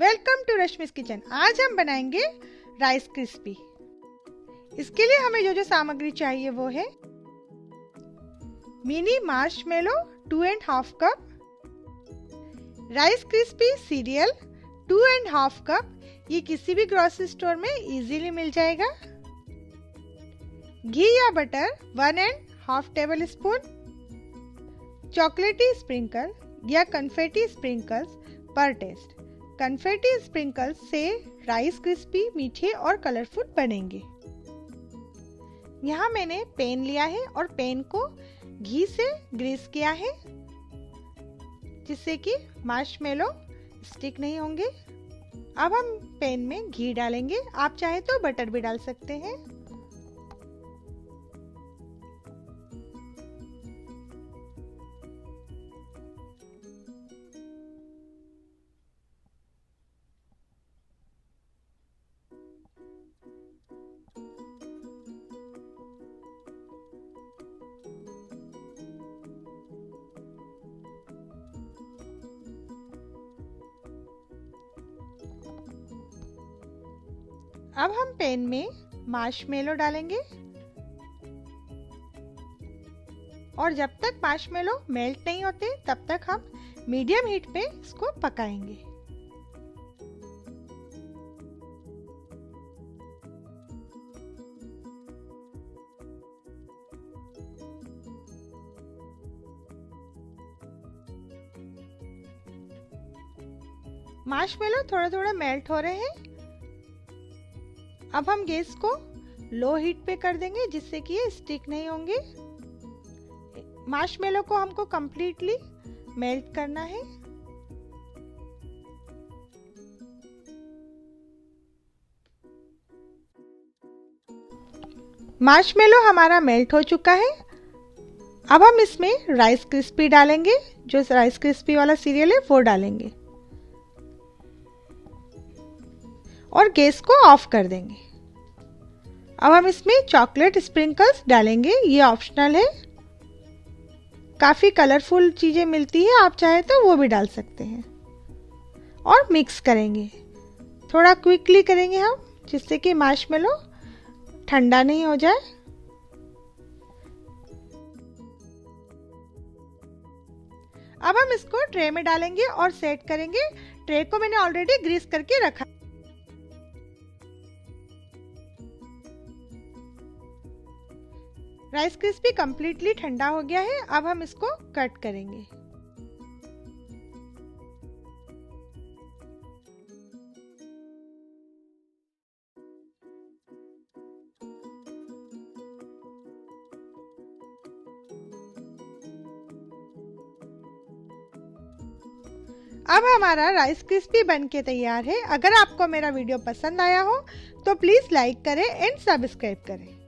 Welcome to Rashmi's kitchen. आज हम बनाएंगे राइस क्रिस्पी। इसके लिए हमें जो सामग्री चाहिए वो है mini marshmallow 2.5 cup, rice crispy cereal 2.5 cup, ये किसी भी ग्रोसरी स्टोर में इजीली मिल जाएगा। घी या butter 1.5 tablespoon, chocolatey sprinkle या कन्फेटी स्प्रिंकल्स पर टेस्ट। कन्फेटी स्प्रिंकल्स से राइस क्रिस्पी, मीठे और कलरफुल बनेंगे। यहाँ मैंने पैन लिया है और पैन को घी से ग्रीस किया है जिससे कि मार्शमेलो स्टिक नहीं होंगे। अब हम पैन में घी डालेंगे, आप चाहे तो बटर भी डाल सकते हैं। अब हम पैन में मार्शमेलो डालेंगे और जब तक मार्शमेलो मेल्ट नहीं होते तब तक हम मीडियम हीट पे इसको पकाएंगे। मार्शमेलो थोड़ा थोड़ा मेल्ट हो रहे हैं। अब हम गैस को लो हीट पे कर देंगे जिससे कि ये स्टिक नहीं होंगे। मार्शमेलो को हमको कंप्लीटली मेल्ट करना है। मार्शमेलो हमारा मेल्ट हो चुका है। अब हम इसमें राइस क्रिस्पी डालेंगे, जो राइस क्रिस्पी वाला सीरियल है वो डालेंगे और गैस को ऑफ कर देंगे। अब हम इसमें चॉकलेट स्प्रिंकल्स डालेंगे, ये ऑप्शनल है। काफ़ी कलरफुल चीज़ें मिलती है, आप चाहे तो वो भी डाल सकते हैं। और मिक्स करेंगे, थोड़ा क्विकली करेंगे हम जिससे कि मार्शमेलो ठंडा नहीं हो जाए। अब हम इसको ट्रे में डालेंगे और सेट करेंगे। ट्रे को मैंने ऑलरेडी ग्रीस करके रखा। राइस क्रिस्पी कंप्लीटली ठंडा हो गया है। अब हम इसको कट करेंगे। अब हमारा राइस क्रिस्पी बनके तैयार है। अगर आपको मेरा वीडियो पसंद आया हो तो प्लीज लाइक करें एंड सब्सक्राइब करें।